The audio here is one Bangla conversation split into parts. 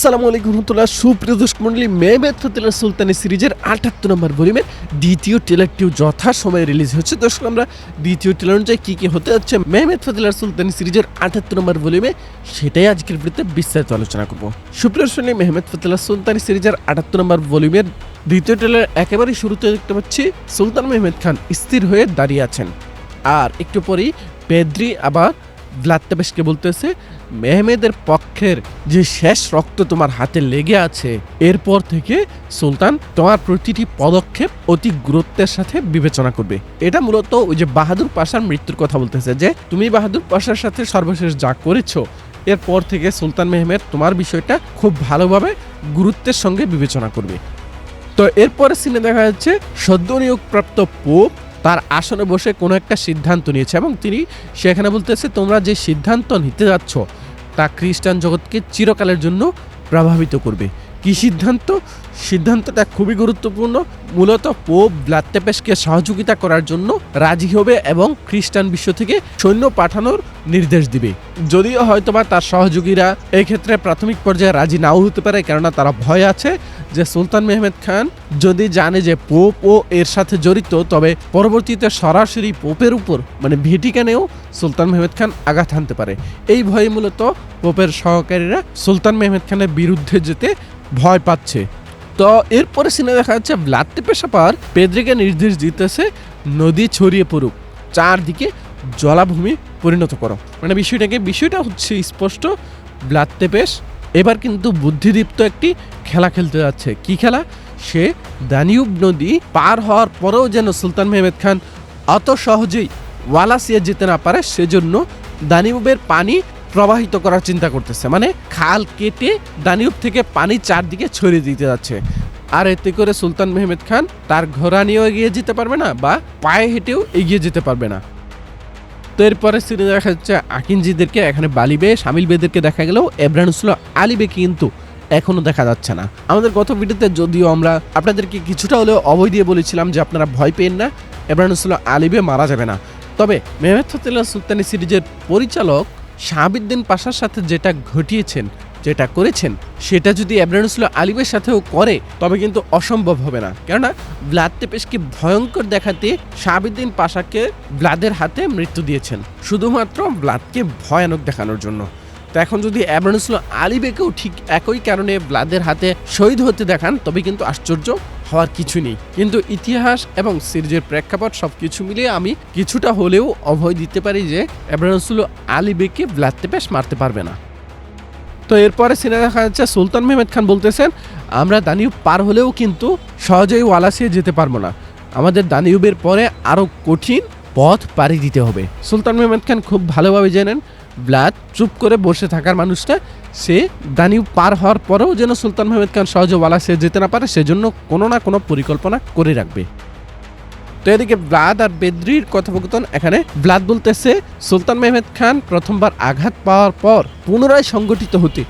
আসসালামু আলাইকুম রহমতুল্লাহ। সুপ্রিয় দর্শক মণ্ডলী, মেহমেদ ফতেলার সুলতানি সিরিজের ৭৮ নম্বর ভলিউমের দ্বিতীয় ট্রেলারটিও যথাসময়ে রিলিজ হচ্ছে। দর্শক, আমরা দ্বিতীয় ট্রেলার অনুযায়ী কী কী হতে যাচ্ছে মেহমেদ ফতেলার সুলতানি সিরিজের ৭৮ নম্বর ভলিউমে, সেটাই আজকের ভিডিওতে বিস্তারিত আলোচনা করব। সুপ্রিয় দর্শক, মেহমেদ ফতেলার সুলতানি সিরিজের ৭৮ নম্বর ভলিউমের দ্বিতীয় ট্রেলার একেবারেই শুরুতে দেখতে পাচ্ছি সুলতান মেহমেদ খান স্থির হয়ে দাঁড়িয়ে আছেন, আর একটু পরেই পেদ্রি আবার ভ্লাদ তেপেসকে বলতেছে, মেহমেদের পক্ষের যে শেষ রক্ত তোমার হাতে লেগে আছে, এরপর থেকে সুলতান তোমার প্রতিটি পদক্ষেপ অতি গুরুত্বের সাথে বিবেচনা করবে। এটা মূলত ওই যে বাহাদুর পাশার মৃত্যুর কথা বলতেছে, যে তুমি বাহাদুর পাশার সাথে সর্বশেষ যা করেছো, এরপর থেকে সুলতান মেহমেদ তোমার বিষয়টা খুব ভালোভাবে গুরুত্বের সঙ্গে বিবেচনা করবে। তো এরপরে সিনে দেখা যাচ্ছে সদ্য নিয়োগপ্রাপ্ত পোপ তার আসনে বসে কোনো একটা সিদ্ধান্ত নিয়েছে, এবং তিনি সেখানে বলতেছে, তোমরা যে সিদ্ধান্ত নিতে যাচ্ছ তা খ্রিস্টান জগৎকে চিরকালের জন্য প্রভাবিত করবে। কি সিদ্ধান্ত? সিদ্ধান্তটা খুবই গুরুত্বপূর্ণ। মূলত পোপ ভ্লাদ তেপেসকে সহযোগিতা করার জন্য রাজি হবে এবং খ্রিস্টান বিশ্ব থেকে সৈন্য পাঠানোর নির্দেশ দিবে। যদিও হয়তোবা তার সহযোগীরা এই ক্ষেত্রে প্রাথমিক পর্যায়ে রাজি নাও হতে পারে, কেননা তারা ভয় আছে যে সুলতান মেহমেদ খান যদি জানে যে পোপ ও এর সাথে জড়িত, তবে পরবর্তীতে সরাসরি পোপের উপর মানে ভ্যাটিকানেও সুলতান মেহমেদ খান আঘাত হানতে পারে। এই ভয়ে মূলত পোপের সহকারীরা সুলতান মেহমেদ খানের বিরুদ্ধে যেতে ভয় পাচ্ছে। তো এরপরে সিনে দেখা যাচ্ছে ভ্লাদ তেপেস আবার পেদ্রিকে নির্দেশ দিতেছে, নদী ছড়িয়ে পড়ুক, চারদিকে জলাভূমি পরিণত করো। মানে বিষয়টা হচ্ছে স্পষ্ট, ভ্লাদ তেপেস এবার কিন্তু বুদ্ধিদীপ্ত একটি খেলা খেলতে যাচ্ছে। কি খেলা? সে দানিউব নদী পার হওয়ার পরেও যেন সুলতান মেহমেদ খান অত সহজেই ওয়ালাসিয়া যেতে না পারে, সেজন্য দানিউবের পানি প্রবাহিত করার চিন্তা করতেছে। মানে খাল কেটে দানিউব থেকে পানি চারদিকে ছড়িয়ে দিতে যাচ্ছে, আর এতে করে সুলতান মেহমেদ খান তার ঘোড়া নিয়েও এগিয়ে যেতে পারবে না বা পায়ে হেঁটেও এগিয়ে যেতে পারবে না। তো এরপরে সিনে দেখা যাচ্ছে আকিনজিদেরকে, এখানে বালিবে শামিল বেদেরকে দেখা গেলেও এব্রানুসুল্লাহ আলিবে কিন্তু এখনো দেখা যাচ্ছে না। আমাদের গত ভিডিওতে যদিও আমরা আপনাদেরকে কিছুটা হলেও অভয় দিয়ে বলেছিলাম যে আপনারা ভয় পেন না, এব্রানুসুল্লাহ আলিবে মারা যাবে না। তবে মেহমেদ ফতেলাহ সুলতানি সিরিজের পরিচালক শাহাবুদ্দিন পাশার সাথে যেটা ঘটিয়েছেন, যেটা করেছেন, সেটা যদি এব্রানুসুল্লাহ আলিবের সাথেও করে তবে কিন্তু অসম্ভব হবে না। কেননা ভ্লাদ তেপেসকে ভয়ঙ্কর দেখাতে শাহাবুদ্দিন পাশাকে ভ্লাদের হাতে মৃত্যু দিয়েছেন, শুধুমাত্র ভ্লাদকে ভয়ানক দেখানোর জন্য। তো এখন যদি এব্রানুসুল্লাহ আলিবেকেও ঠিক একই কারণে ভ্লাদের হাতে শহীদ হতে দেখান, তবে কিন্তু আশ্চর্য হওয়ার কিছু নেই। কিন্তু ইতিহাস এবং সিরিজের প্রেক্ষাপট সবকিছু মিলিয়ে আমি কিছুটা হলেও অভয় দিতে পারি যে এব্রানুসুল্লাহ আলিবেকে ভ্লাদ তেপেস মারতে পারবে না। তো এরপরে সিনে দেখা যাচ্ছে সুলতান মেহমেদ খান বলতেছেন, আমরা দানিউব পার হলেও কিন্তু সহজেই ওয়ালাসিয়া যেতে পারবো না, আমাদের দানিউবের পরে আরও কঠিন পথ পাড়ি দিতে হবে। সুলতান মেহমেদ খান খুব ভালোভাবে জানেন ভ্লাদ চুপ করে বসে থাকার মানুষটা, সে দানিউব পার হওয়ার পরেও যেন সুলতান মেহমেদ খান সহজে ওয়ালাসিয়া যেতে না পারে, সেজন্য কোনো না কোনো পরিকল্পনা করে রাখবে। তো এদিকে ভ্লাদ আর পেদ্রির কথোপকথন, এখানে ভ্লাদ বলতেছে সুলতান মেহমেদ খান প্রথমবার আঘাত পাওয়ার পর পুনরায় সংগঠিত হতে,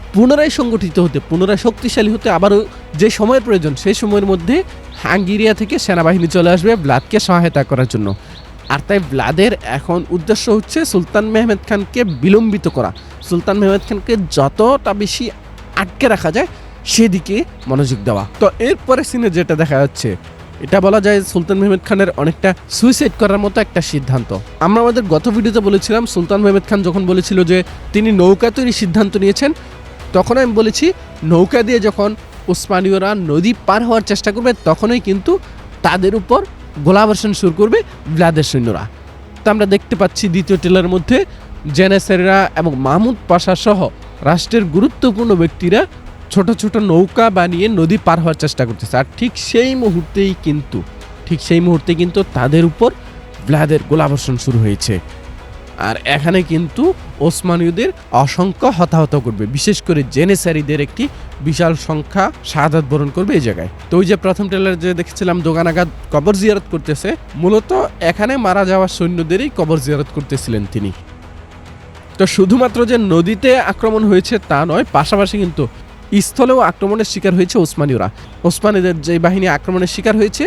পুনরায় শক্তিশালী হতে আবারও যে সময়ের প্রয়োজন, সেই সময়ের মধ্যে হাঙ্গেরিয়া থেকে সেনাবাহিনী চলে আসবে ভ্লাদকে সহায়তা করার জন্য। আর তাই ভ্লাদের এখন উদ্দেশ্য হচ্ছে সুলতান মেহমেদ খানকে বিলম্বিত করা, সুলতান মেহমেদ খানকে যতটা বেশি আটকে রাখা যায় সেদিকে মনোযোগ দেওয়া। তো এরপরে সিনে যেটা দেখা যাচ্ছে, এটা বলা যায় সুলতান মেহমেদ খানের অনেকটা সুইসাইড করার মতো একটা সিদ্ধান্ত। আমরা আমাদের গত ভিডিওতে বলেছিলাম, সুলতান মেহমেদ খান যখন বলেছিল যে তিনি নৌকা তৈরির সিদ্ধান্ত নিয়েছেন, তখন আমি বলেছি নৌকা দিয়ে যখন উসমানীয়রা নদী পার হওয়ার চেষ্টা করবে, তখনই কিন্তু তাদের উপর গোলাবর্ষণ শুরু করবে ভ্লাদের সৈন্যরা। তা আমরা দেখতে পাচ্ছি দ্বিতীয় ট্রেলারের মধ্যে জেনেসেরা এবং মাহমুদ পাশা সহ রাষ্ট্রের গুরুত্বপূর্ণ ব্যক্তিরা ছোট ছোট নৌকা বানিয়ে নদী পার হওয়ার চেষ্টা করতেছে, আর ঠিক সেই মুহূর্তে কিন্তু তাদের উপর ভ্লাদের গোলাবর্ষণ শুরু হয়েছে। আর এখানে কিন্তু ওসমানীয়দের অসংখ্য হতাহত করবে, বিশেষ করে জেনেসারিদের একটি বিশাল সংখ্যা শাহাদাত বরণ করবে এই জায়গায়। তো ওই যে প্রথম ট্রেলারে যে দেখেছিলাম দোকানাগাদ কবর জিয়ারত করতেছে, মূলত এখানে মারা যাওয়া সৈন্যদেরই কবর জিয়ারত করতেছিলেন তিনি। তো শুধুমাত্র যে নদীতে আক্রমণ হয়েছে তা নয়, পাশাপাশি কিন্তু স্থলেও আক্রমণের শিকার হয়েছে ওসমানীয়রা। ওসমানীদের যে বাহিনী আক্রমণের শিকার হয়েছে,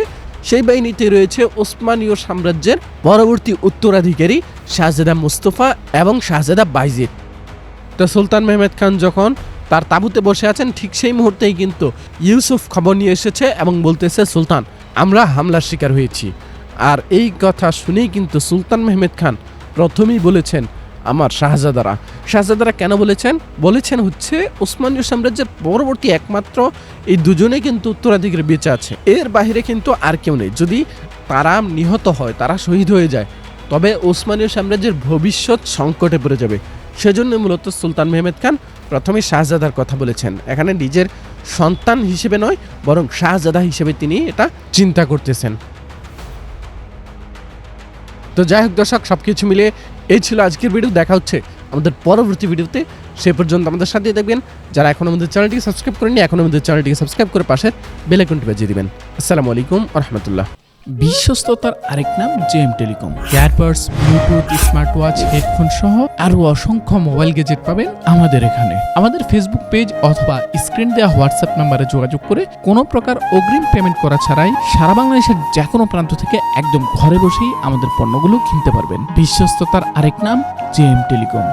সেই বাহিনীতে রয়েছে ওসমানীয় সাম্রাজ্যের পরবর্তী উত্তরাধিকারী শাহজাদা মুস্তফা এবং শাহজাদা বাইজিদ। তো সুলতান মেহমেদ খান যখন তার তাঁবুতে বসে আছেন, ঠিক সেই মুহূর্তেই কিন্তু ইউসুফ খবর নিয়ে এসেছে এবং বলতেছে, সুলতান আমরা হামলার শিকার হয়েছি। আর এই কথা শুনেই কিন্তু সুলতান মেহমেদ খান প্রথমেই বলেছেন আমার শাহজাদারা কেন বলেছেন হচ্ছে ওসমানীয় সাম্রাজ্যের পরবর্তী একমাত্র এই দুজনে কিন্তু উত্তরাধিকারী বেঁচে আছে, এর বাইরে কিন্তু আর কেউ নেই। যদি তারা নিহত হয়, তারা শহীদ হয়ে যায়, তবে ওসমানীয় সাম্রাজ্যের ভবিষ্যৎ সংকটে পড়ে যাবে। সেজন্য মূলত সুলতান মেহমেদ খান প্রথমে শাহজাদার কথা বলেছেন। এখানে নিজের সন্তান হিসেবে নয়, বরং শাহজাদা হিসেবে তিনি এটা চিন্তা করতেছেন। তো যাই হোক দর্শক, সবকিছু মিলে এই ছিল আজকের ভিডিও। দেখা হচ্ছে আমাদের পরবর্তী ভিডিওতে। সে পর্যন্ত আমাদের সাথে থাকবেন। যারা এখন আমাদের চ্যানেলটিকে সাবস্ক্রাইব করেননি, এখন আমাদের চ্যানেলটিকে সাবস্ক্রাইব করে পাশের বেল আইকনটি বাজিয়ে দিবেন। আসসালামু আলাইকুম ওয়া রাহমাতুল্লাহ। বিশ্বস্ততার আরেক নাম JM telecom. Earbuds, Bluetooth, smart watch, headphone সহ আরো অসংখ্য মোবাইল গ্যাজেট পাবেন আমাদের এখানে। আমাদের ফেসবুক পেজ অথবা স্ক্রিন দেওয়া হোয়াটসঅ্যাপ নাম্বারে যোগাযোগ করে কোনো প্রকার অগ্রিম পেমেন্ট করা ছাড়াই সারা বাংলাদেশের যে কোনো প্রান্ত থেকে একদম ঘরে বসেই আমাদের পণ্যগুলো কিনতে পারবেন। বিশ্বস্ততার আরেক নাম জেএম টেলিকম।